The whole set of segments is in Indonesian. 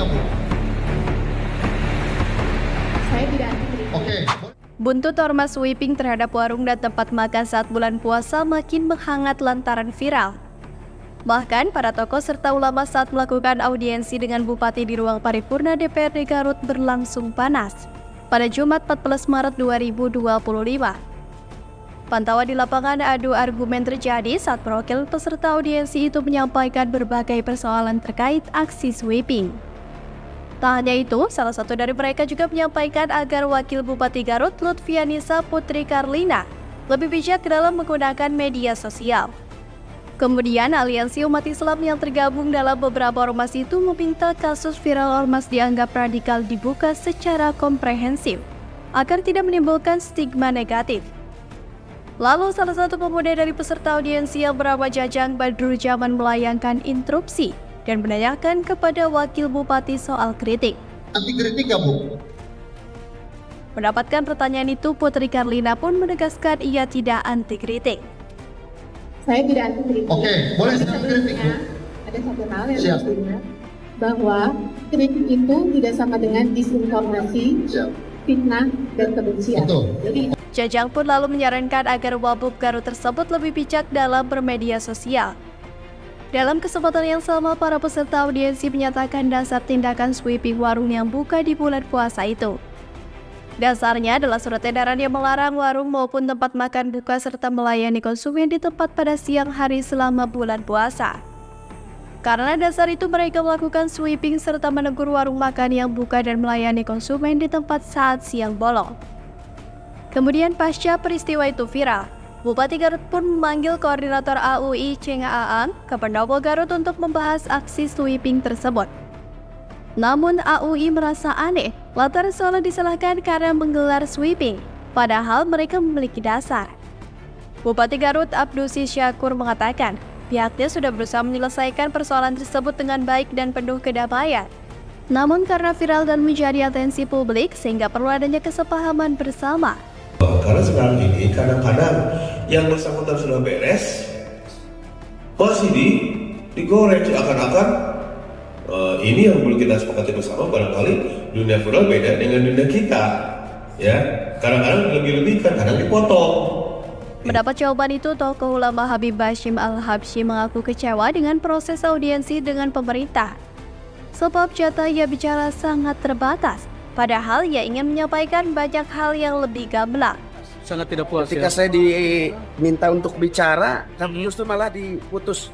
Bu? Saya tidak anti kritik. Oke. Buntut ormas sweeping terhadap warung dan tempat makan saat bulan puasa makin menghangat lantaran viral. Bahkan para tokoh serta ulama saat melakukan audiensi dengan Bupati di ruang paripurna DPRD Garut berlangsung panas pada Jumat 14 Maret 2025. Pantauan di lapangan adu argumen terjadi saat perwakilan peserta audiensi itu menyampaikan berbagai persoalan terkait aksi sweeping. Tak hanya itu, salah satu dari mereka juga menyampaikan agar Wakil Bupati Garut Lutfianisa Putri Karlina lebih bijak dalam menggunakan media sosial. Kemudian, aliansi umat Islam yang tergabung dalam beberapa ormas itu meminta kasus viral ormas dianggap radikal dibuka secara komprehensif agar tidak menimbulkan stigma negatif. Lalu salah satu pemuda dari peserta audiensi yang bernama Jajang Badrul Jaman melayangkan interupsi dan menanyakan kepada Wakil Bupati soal kritik. Anti kritik nggak Bu? Mendapatkan pertanyaan itu, Putri Karlina pun menegaskan ia tidak anti kritik. Saya tidak anti kritik. Oke, boleh Tapi sedikit kritik Bu? ada satu hal yang Siap. harus diingat, bahwa kritik itu tidak sama dengan disinformasi, Siap. fitnah, dan kebencian. Betul. Jadi Jajang pun lalu menyarankan agar Wabub Garut tersebut lebih bijak dalam bermedia sosial. Dalam kesempatan yang sama, para peserta audiensi menyatakan dasar tindakan sweeping warung yang buka di bulan puasa itu. Dasarnya adalah surat edaran yang melarang warung maupun tempat makan buka serta melayani konsumen di tempat pada siang hari selama bulan puasa. Karena dasar itu mereka melakukan sweeping serta menegur warung makan yang buka dan melayani konsumen di tempat saat siang bolong. Kemudian pasca peristiwa itu viral, Bupati Garut pun memanggil Koordinator AUI Cenga Aang ke Pendopo Garut untuk membahas aksi sweeping tersebut. Namun AUI merasa aneh lantaran seolah disalahkan karena menggelar sweeping, padahal mereka memiliki dasar. Bupati Garut Abdusi Syakur mengatakan pihaknya sudah berusaha menyelesaikan persoalan tersebut dengan baik dan penuh kedamaian. Namun karena viral dan menjadi atensi publik sehingga perlu adanya kesepahaman bersama. Karena sekarang ini kadang-kadang yang bersangkutan sudah beres, masih digoreng seakan-akan ini yang perlu kita sepakati bersama. Barangkali dunia viral beda dengan dunia kita, ya. Kadang-kadang lebih-lebihkan, kadang dipotong. Mendapat jawaban itu, tokoh ulama Habib Bashim Al-Habsyi mengaku kecewa dengan proses audiensi dengan pemerintah. Sebab jatah ia bicara sangat terbatas, padahal ia ingin menyampaikan banyak hal yang lebih gamblang. Sangat tidak puas Ketika saya diminta untuk bicara, justru malah diputus.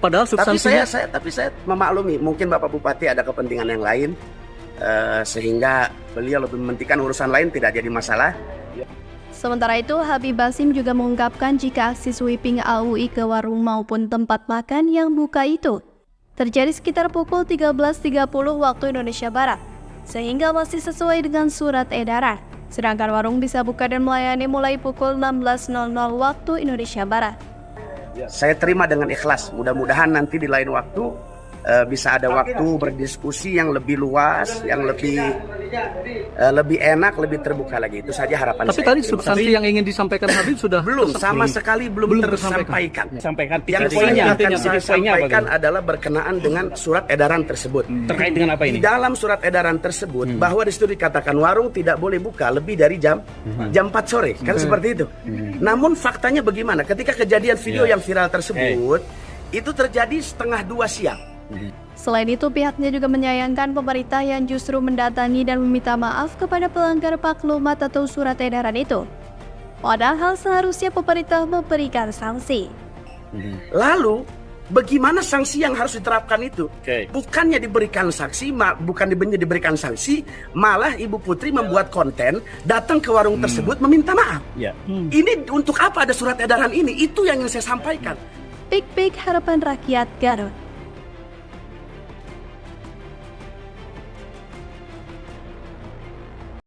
Padahal Tapi substansinya saya memaklumi, mungkin Bapak Bupati ada kepentingan yang lain, sehingga beliau lebih mementingkan urusan lain, tidak jadi masalah. Sementara itu, Habib Basim juga mengungkapkan jika aksi sweeping AUI ke warung maupun tempat makan yang buka itu terjadi sekitar pukul 13.30 waktu Indonesia Barat, sehingga masih sesuai dengan surat edaran. Sedangkan warung bisa buka dan melayani mulai pukul 16.00 waktu Indonesia Barat. Saya terima dengan ikhlas, mudah-mudahan nanti di lain waktu bisa ada waktu berdiskusi yang lebih luas, yang lebih enak, lebih terbuka lagi. Itu saja harapan tapi saya. tadi substansi yang ingin disampaikan Habib sudah Belum, sama sekali belum tersampaikan. tersampaikan. Titik Yang poin poinnya, yang akan saya titik poinnya apa, sampaikan Bang? adalah berkenaan dengan surat edaran tersebut. Terkait dengan apa Di ini? dalam surat edaran tersebut bahwa di situ dikatakan warung tidak boleh buka lebih dari jam 4 sore, kan seperti itu. Namun faktanya bagaimana? Ketika kejadian video yang viral tersebut itu terjadi 1:30 siang. Selain itu, pihaknya juga menyayangkan pemerintah yang justru mendatangi dan meminta maaf kepada pelanggar maklumat atau surat edaran itu. Padahal seharusnya pemerintah memberikan sanksi. Lalu bagaimana sanksi yang harus diterapkan itu? Bukannya diberikan sanksi, diberikan sanksi, malah Ibu Putri membuat konten, datang ke warung tersebut meminta maaf. Ini untuk apa ada surat edaran ini? Itu yang ingin saya sampaikan. Pik-pik harapan rakyat Garut.